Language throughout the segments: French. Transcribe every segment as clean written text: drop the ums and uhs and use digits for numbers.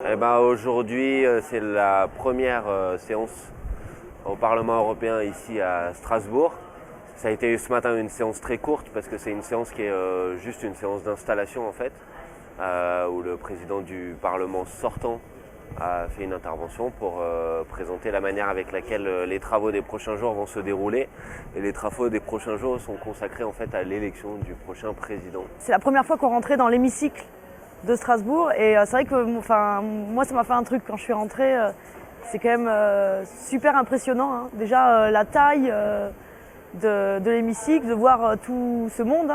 Aujourd'hui, c'est la première séance au Parlement européen ici à Strasbourg. Ça a été ce matin une séance très courte parce que c'est une séance qui est juste une séance d'installation en fait, où le président du Parlement sortant a fait une intervention pour présenter la manière avec laquelle les travaux des prochains jours vont se dérouler. Et les travaux des prochains jours sont consacrés en fait à l'élection du prochain président. C'est la première fois qu'on rentrait dans l'hémicycle de Strasbourg et c'est vrai que moi ça m'a fait un truc quand je suis rentrée. C'est quand même super impressionnant, hein. Déjà la taille de l'hémicycle, de voir tout ce monde.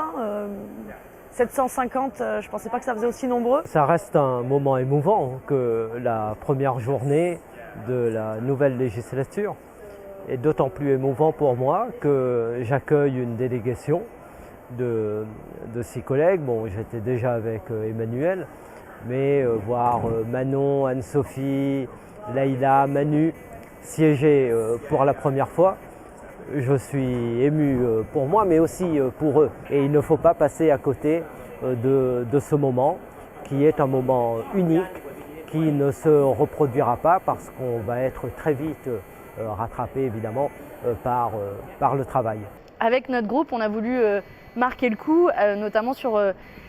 750, je pensais pas que ça faisait aussi nombreux. Ça reste un moment émouvant que la première journée de la nouvelle législature. Et d'autant plus émouvant pour moi que j'accueille une délégation de 6 collègues. Bon, j'étais déjà avec Emmanuel, mais voir Manon, Anne-Sophie, Laïla, Manu siéger pour la première fois, je suis ému pour moi, mais aussi pour eux. Et il ne faut pas passer à côté de ce moment, qui est un moment unique, qui ne se reproduira pas parce qu'on va être très vite rattrapé évidemment par le travail. Avec notre groupe, on a voulu marquer le coup, notamment sur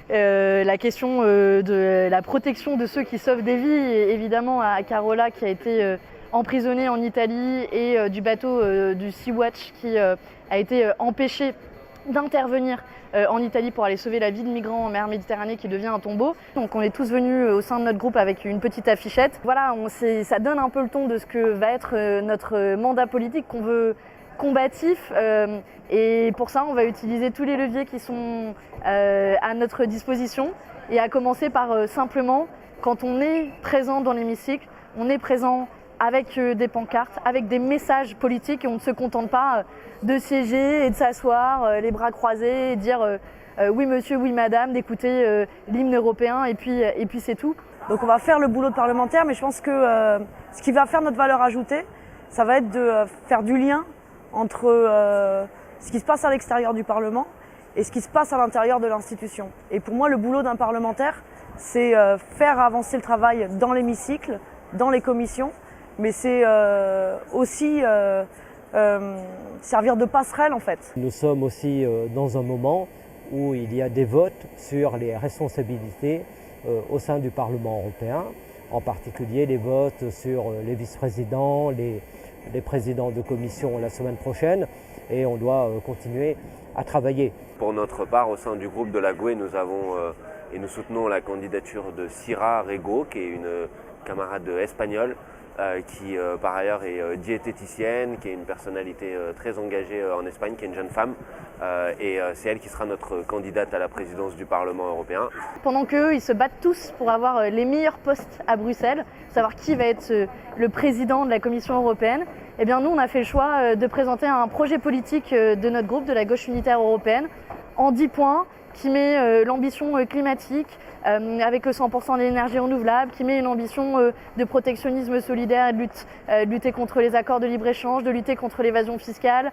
la question de la protection de ceux qui sauvent des vies, et évidemment à Carola qui a été emprisonnée en Italie et du bateau du Sea-Watch qui a été empêché d'intervenir en Italie pour aller sauver la vie de migrants en mer Méditerranée qui devient un tombeau. Donc on est tous venus au sein de notre groupe avec une petite affichette. Voilà, ça donne un peu le ton de ce que va être notre mandat politique qu'on veut combatif, et pour ça on va utiliser tous les leviers qui sont à notre disposition, et à commencer par simplement, quand on est présent dans l'hémicycle, on est présent avec des pancartes, avec des messages politiques, et on ne se contente pas de siéger et de s'asseoir les bras croisés et dire oui monsieur, oui madame, d'écouter l'hymne européen et puis c'est tout. Donc on va faire le boulot de parlementaire, mais je pense que ce qui va faire notre valeur ajoutée, ça va être de faire du lien entre ce qui se passe à l'extérieur du Parlement et ce qui se passe à l'intérieur de l'institution. Et pour moi, le boulot d'un parlementaire, c'est faire avancer le travail dans l'hémicycle, dans les commissions, mais c'est aussi servir de passerelle en fait. Nous sommes aussi dans un moment où il y a des votes sur les responsabilités au sein du Parlement européen, en particulier les votes sur les vice-présidents, les présidents de commission la semaine prochaine, et on doit continuer à travailler. Pour notre part, au sein du groupe de la GUE, nous avons et nous soutenons la candidature de Sira Rego, qui est une camarade espagnole, qui par ailleurs est diététicienne, qui est une personnalité très engagée en Espagne, qui est une jeune femme, et c'est elle qui sera notre candidate à la présidence du Parlement européen. Pendant qu'eux, ils se battent tous pour avoir les meilleurs postes à Bruxelles, savoir qui va être le président de la Commission européenne, eh bien nous on a fait le choix de présenter un projet politique de notre groupe, de la gauche unitaire européenne, en 10 points, qui met l'ambition climatique avec le 100% d'énergie renouvelable, qui met une ambition de protectionnisme solidaire, de lutter contre les accords de libre-échange, de lutter contre l'évasion fiscale,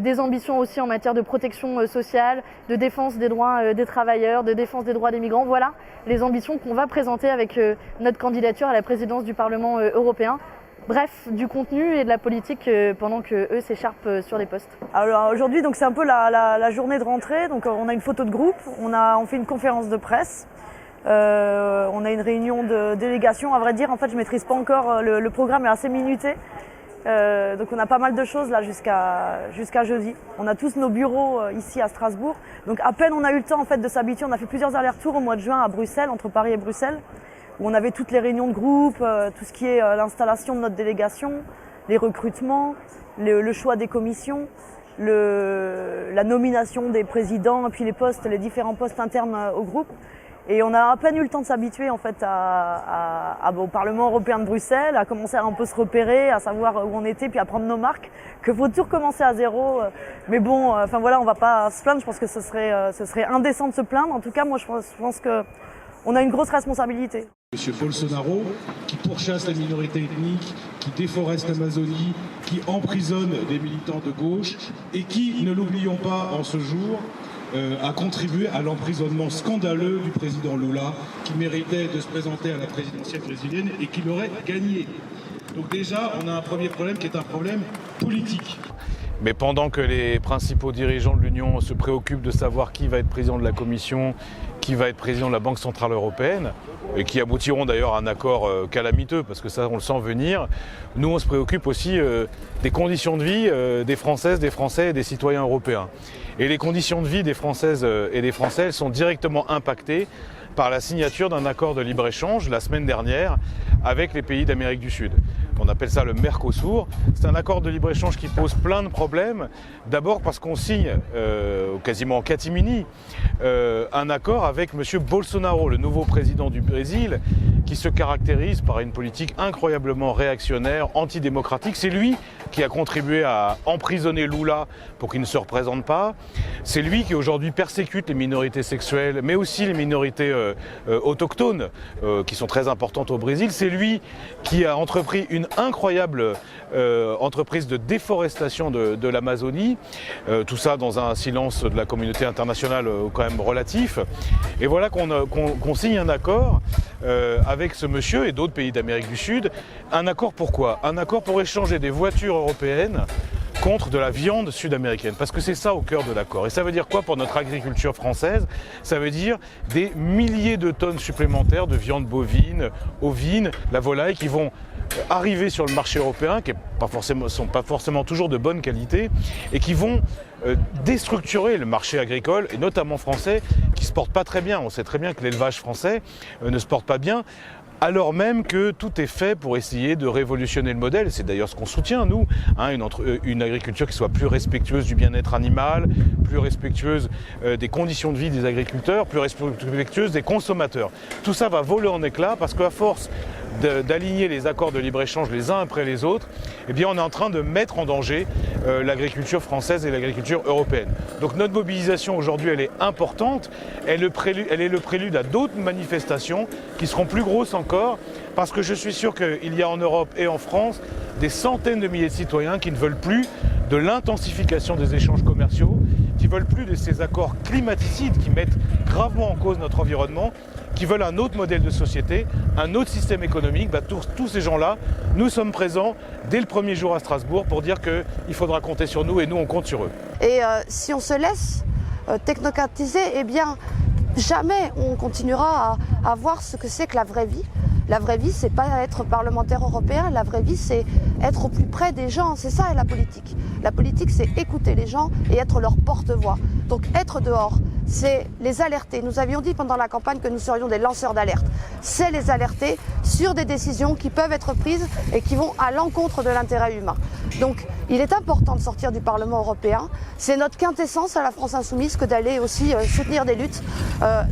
des ambitions aussi en matière de protection sociale, de défense des droits des travailleurs, de défense des droits des migrants. Voilà les ambitions qu'on va présenter avec notre candidature à la présidence du Parlement européen. Bref, du contenu et de la politique pendant qu'eux s'écharpent sur des postes. Alors aujourd'hui, donc c'est un peu la journée de rentrée. Donc on a une photo de groupe, on fait une conférence de presse, on a une réunion de délégation. À vrai dire, en fait, je maîtrise pas encore, le programme est assez minuté. Donc on a pas mal de choses là jusqu'à jeudi. On a tous nos bureaux ici à Strasbourg. Donc à peine on a eu le temps en fait de s'habituer. On a fait plusieurs allers-retours au mois de juin à Bruxelles, entre Paris et Bruxelles, où on avait toutes les réunions de groupe, tout ce qui est l'installation de notre délégation, les recrutements, le choix des commissions, la nomination des présidents, et puis les différents postes internes au groupe. Et on a à peine eu le temps de s'habituer en fait au Parlement européen de Bruxelles, à commencer à un peu se repérer, à savoir où on était, puis à prendre nos marques, qu'il faut tout recommencer à zéro. Mais bon, enfin voilà, on va pas se plaindre, je pense que ce serait indécent de se plaindre. En tout cas, moi je pense qu'on a une grosse responsabilité. Monsieur Bolsonaro, qui pourchasse les minorités ethniques, qui déforeste l'Amazonie, qui emprisonne des militants de gauche et qui, ne l'oublions pas en ce jour, a contribué à l'emprisonnement scandaleux du président Lula, qui méritait de se présenter à la présidentielle brésilienne et qui l'aurait gagné. Donc déjà, on a un premier problème qui est un problème politique. Mais pendant que les principaux dirigeants de l'Union se préoccupent de savoir qui va être président de la Commission, qui va être président de la Banque Centrale Européenne, et qui aboutiront d'ailleurs à un accord calamiteux, parce que ça on le sent venir, nous on se préoccupe aussi des conditions de vie des Françaises, des Français et des citoyens européens. Et les conditions de vie des Françaises et des Français, elles sont directement impactées par la signature d'un accord de libre-échange la semaine dernière avec les pays d'Amérique du Sud. On appelle ça le Mercosur. C'est un accord de libre-échange qui pose plein de problèmes. D'abord parce qu'on signe, quasiment en catimini, un accord avec M. Bolsonaro, le nouveau président du Brésil, qui se caractérise par une politique incroyablement réactionnaire, antidémocratique. C'est lui qui a contribué à emprisonner Lula pour qu'il ne se représente pas. C'est lui qui aujourd'hui persécute les minorités sexuelles, mais aussi les minorités autochtones, qui sont très importantes au Brésil. C'est lui qui a entrepris une incroyable entreprise de déforestation de l'Amazonie, tout ça dans un silence de la communauté internationale quand même relatif. Et voilà qu'on signe un accord avec ce monsieur et d'autres pays d'Amérique du Sud. Un accord pourquoi? Un accord pour échanger des voitures européennes contre de la viande sud-américaine, parce que c'est ça au cœur de l'accord. Et ça veut dire quoi pour notre agriculture française? Ça veut dire des milliers de tonnes supplémentaires de viande bovine, ovine, la volaille qui vont arriver sur le marché européen, qui ne sont pas forcément toujours de bonne qualité, et qui vont déstructurer le marché agricole, et notamment français, qui ne se porte pas très bien. On sait très bien que l'élevage français ne se porte pas bien, alors même que tout est fait pour essayer de révolutionner le modèle. C'est d'ailleurs ce qu'on soutient, nous, une agriculture qui soit plus respectueuse du bien-être animal, plus respectueuse des conditions de vie des agriculteurs, plus respectueuse des consommateurs. Tout ça va voler en éclats parce qu'à force d'aligner les accords de libre-échange les uns après les autres, eh bien on est en train de mettre en danger l'agriculture française et l'agriculture européenne. Donc notre mobilisation aujourd'hui, elle est importante, elle est le prélude à d'autres manifestations qui seront plus grosses encore, parce que je suis sûr qu'il y a en Europe et en France des centaines de milliers de citoyens qui ne veulent plus de l'intensification des échanges commerciaux, qui ne veulent plus de ces accords climaticides qui mettent gravement en cause notre environnement, qui veulent un autre modèle de société, un autre système économique. Tous ces gens-là, nous sommes présents dès le premier jour à Strasbourg pour dire qu'il faudra compter sur nous et nous on compte sur eux. Et si on se laisse technocratiser, eh bien jamais on continuera à voir ce que c'est que la vraie vie. La vraie vie, c'est pas être parlementaire européen, la vraie vie, c'est être au plus près des gens, c'est ça la politique. La politique, c'est écouter les gens et être leur porte-voix. Donc être dehors, c'est les alerter. Nous avions dit pendant la campagne que nous serions des lanceurs d'alerte. C'est les alerter sur des décisions qui peuvent être prises et qui vont à l'encontre de l'intérêt humain. Donc il est important de sortir du Parlement européen. C'est notre quintessence à la France Insoumise que d'aller aussi soutenir des luttes,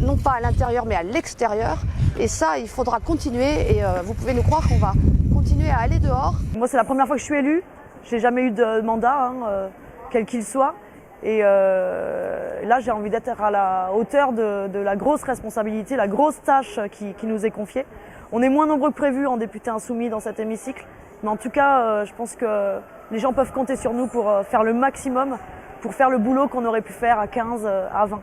non pas à l'intérieur mais à l'extérieur. Et ça, il faudra continuer et vous pouvez nous croire qu'on va continuer à aller dehors. Moi, c'est la première fois que je suis élue. J'ai jamais eu de mandat, quel qu'il soit. Et là, j'ai envie d'être à la hauteur de la grosse responsabilité, la grosse tâche qui nous est confiée. On est moins nombreux que prévu en députés insoumis dans cet hémicycle. Mais en tout cas, je pense que les gens peuvent compter sur nous pour faire le maximum, pour faire le boulot qu'on aurait pu faire à 15, à 20.